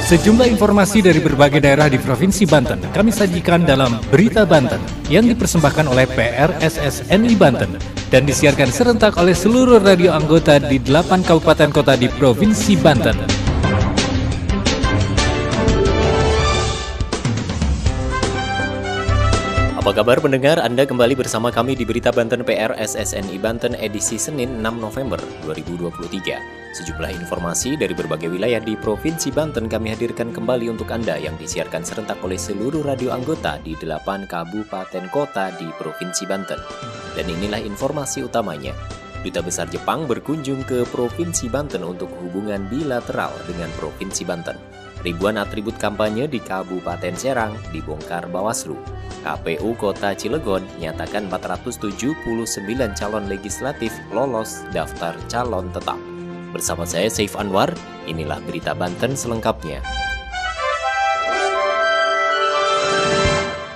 Sejumlah informasi dari berbagai daerah di Provinsi Banten kami sajikan dalam Berita Banten yang dipersembahkan oleh PRSSNI Banten dan disiarkan serentak oleh seluruh radio anggota di 8 kabupaten kota di Provinsi Banten. Apa kabar pendengar? Anda kembali bersama kami di Berita Banten PRSSNI Banten edisi Senin 6 November 2023. Sejumlah informasi dari berbagai wilayah di Provinsi Banten kami hadirkan kembali untuk Anda yang disiarkan serentak oleh seluruh radio anggota di 8 kabupaten kota di Provinsi Banten. Dan inilah informasi utamanya. Duta Besar Jepang berkunjung ke Provinsi Banten untuk hubungan bilateral dengan Provinsi Banten. Ribuan atribut kampanye di Kabupaten Serang dibongkar Bawaslu. KPU Kota Cilegon nyatakan 479 calon legislatif lolos daftar calon tetap. Bersama saya Saif Anwar, inilah Berita Banten selengkapnya.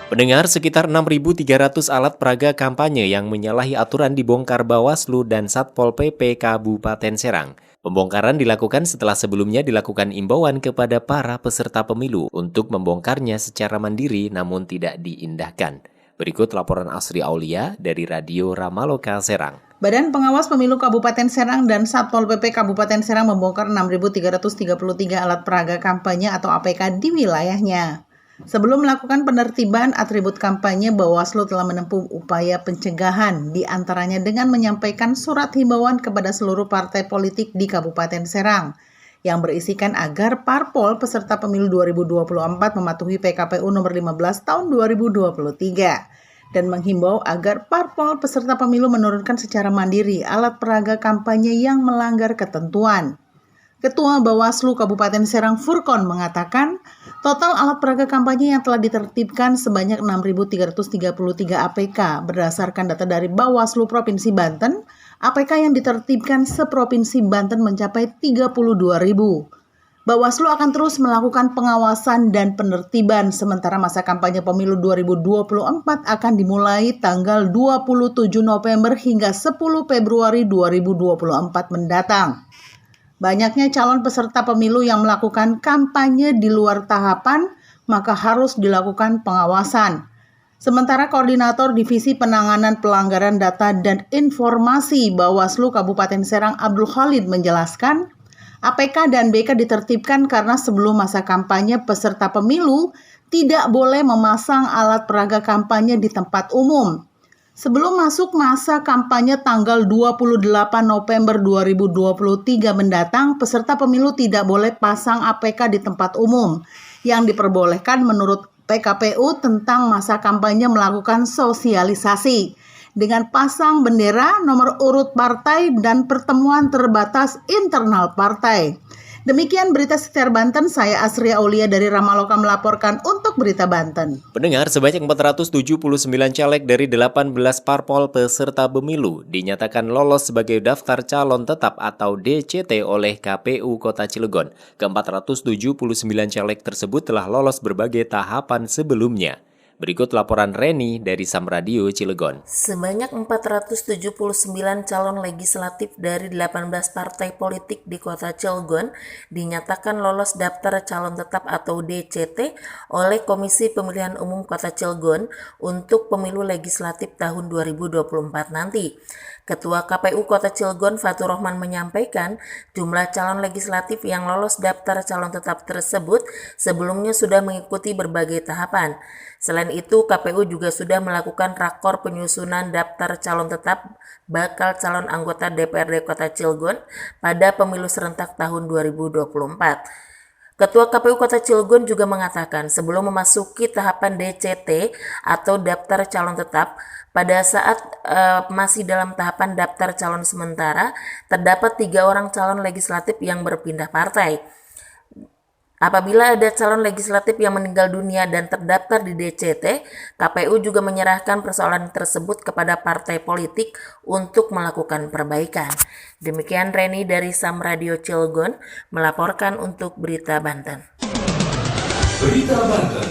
Pendengar, sekitar 6.300 alat peraga kampanye yang menyalahi aturan dibongkar Bawaslu dan Satpol PP Kabupaten Serang. Pembongkaran dilakukan setelah sebelumnya dilakukan imbauan kepada para peserta pemilu untuk membongkarnya secara mandiri namun tidak diindahkan. Berikut laporan Asri Aulia dari Radio Ramaloka Serang. Badan Pengawas Pemilu Kabupaten Serang dan Satpol PP Kabupaten Serang membongkar 6.333 alat peraga kampanye atau APK di wilayahnya. Sebelum melakukan penertiban atribut kampanye, Bawaslu telah menempuh upaya pencegahan, di antaranya dengan menyampaikan surat himbauan kepada seluruh partai politik di Kabupaten Serang, yang berisikan agar parpol peserta pemilu 2024 mematuhi PKPU nomor 15 tahun 2023. Dan menghimbau agar parpol peserta pemilu menurunkan secara mandiri alat peraga kampanye yang melanggar ketentuan. Ketua Bawaslu Kabupaten Serang Furkon mengatakan, total alat peraga kampanye yang telah ditertibkan sebanyak 6.333 APK berdasarkan data dari Bawaslu Provinsi Banten. APK yang ditertibkan seprovinsi Banten mencapai 32.000. Bawaslu akan terus melakukan pengawasan dan penertiban sementara masa kampanye pemilu 2024 akan dimulai tanggal 27 November hingga 10 Februari 2024 mendatang. Banyaknya calon peserta pemilu yang melakukan kampanye di luar tahapan, maka harus dilakukan pengawasan. Sementara Koordinator Divisi Penanganan Pelanggaran Data dan Informasi Bawaslu Kabupaten Serang Abdul Khalid menjelaskan, APK dan BK ditertibkan karena sebelum masa kampanye peserta pemilu tidak boleh memasang alat peraga kampanye di tempat umum. Sebelum masuk masa kampanye tanggal 28 November 2023 mendatang, peserta pemilu tidak boleh pasang APK di tempat umum. Yang diperbolehkan menurut PKPU tentang masa kampanye melakukan sosialisasi dengan pasang bendera, nomor urut partai, dan pertemuan terbatas internal partai. Demikian berita sekitar Banten, saya Asri Aulia dari Ramaloka melaporkan untuk Berita Banten. Pendengar, sebanyak 479 caleg dari 18 parpol peserta pemilu dinyatakan lolos sebagai daftar calon tetap atau DCT oleh KPU Kota Cilegon. Ke-479 caleg tersebut telah lolos berbagai tahapan sebelumnya. Berikut laporan Reni dari Sam Radio Cilegon. Sebanyak 479 calon legislatif dari 18 partai politik di Kota Cilegon dinyatakan lolos daftar calon tetap atau DCT oleh Komisi Pemilihan Umum Kota Cilegon untuk pemilu legislatif tahun 2024 nanti. Ketua KPU Kota Cilegon Fatur Rohman menyampaikan jumlah calon legislatif yang lolos daftar calon tetap tersebut sebelumnya sudah mengikuti berbagai tahapan. Selain itu, KPU juga sudah melakukan rakor penyusunan daftar calon tetap bakal calon anggota DPRD Kota Cilegon pada pemilu serentak tahun 2024. Ketua KPU Kota Cilegon juga mengatakan sebelum memasuki tahapan DCT atau daftar calon tetap, pada saat masih dalam tahapan daftar calon sementara, terdapat 3 orang calon legislatif yang berpindah partai. Apabila ada calon legislatif yang meninggal dunia dan terdaftar di DCT, KPU juga menyerahkan persoalan tersebut kepada partai politik untuk melakukan perbaikan. Demikian Reni dari Sam Radio Cilegon melaporkan untuk Berita Banten. Berita Banten.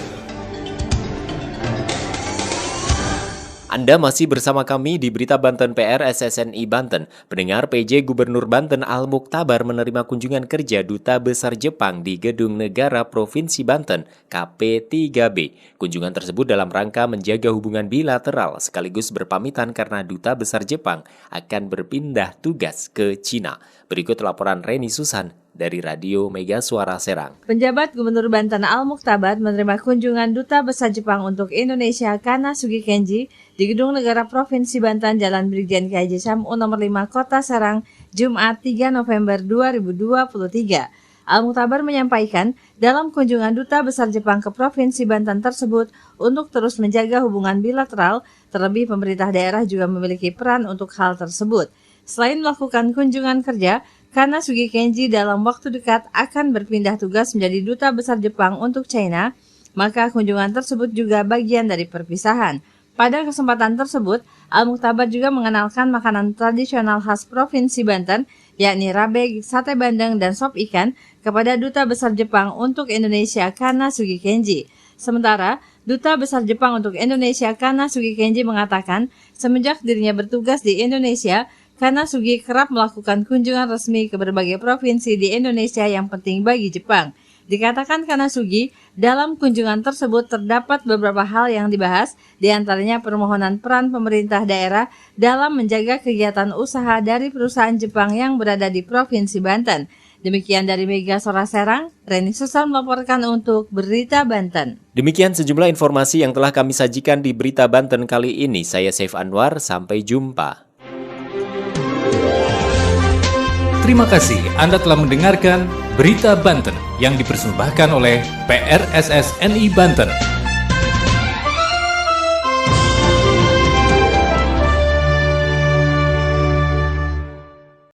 Anda masih bersama kami di Berita Banten PR SSNI Banten. Pendengar, PJ Gubernur Banten Al-Muktabar menerima kunjungan kerja Duta Besar Jepang di Gedung Negara Provinsi Banten, KP3B. Kunjungan tersebut dalam rangka menjaga hubungan bilateral sekaligus berpamitan karena Duta Besar Jepang akan berpindah tugas ke Cina. Berikut laporan Reni Susan dari Radio Mega Suara Serang. Penjabat Gubernur Banten Al-Muktabar menerima kunjungan Duta Besar Jepang untuk Indonesia Kanasugi Kenji di Gedung Negara Provinsi Banten, Jalan Brigjen Ki Haji Sam'u nomor 5 Kota Serang, Jumat 3 November 2023. Al-Muktabar menyampaikan dalam kunjungan Duta Besar Jepang ke Provinsi Banten tersebut untuk terus menjaga hubungan bilateral, terlebih pemerintah daerah juga memiliki peran untuk hal tersebut. Selain melakukan kunjungan kerja, Kanasugi Kenji dalam waktu dekat akan berpindah tugas menjadi Duta Besar Jepang untuk China, maka kunjungan tersebut juga bagian dari perpisahan. Pada kesempatan tersebut, Al-Muktabar juga mengenalkan makanan tradisional khas Provinsi Banten, yakni rabe, sate bandeng, dan sop ikan, kepada Duta Besar Jepang untuk Indonesia Kanasugi Kenji. Sementara, Duta Besar Jepang untuk Indonesia Kanasugi Kenji mengatakan, semenjak dirinya bertugas di Indonesia, Kanasugi kerap melakukan kunjungan resmi ke berbagai provinsi di Indonesia yang penting bagi Jepang. Dikatakan Kanasugi, dalam kunjungan tersebut terdapat beberapa hal yang dibahas, diantaranya permohonan peran pemerintah daerah dalam menjaga kegiatan usaha dari perusahaan Jepang yang berada di Provinsi Banten. Demikian dari Mega Suara Serang, Reni Susan melaporkan untuk Berita Banten. Demikian sejumlah informasi yang telah kami sajikan di Berita Banten kali ini. Saya Saif Anwar, sampai jumpa. Terima kasih Anda telah mendengarkan Berita Banten yang dipersembahkan oleh PRSSNI Banten.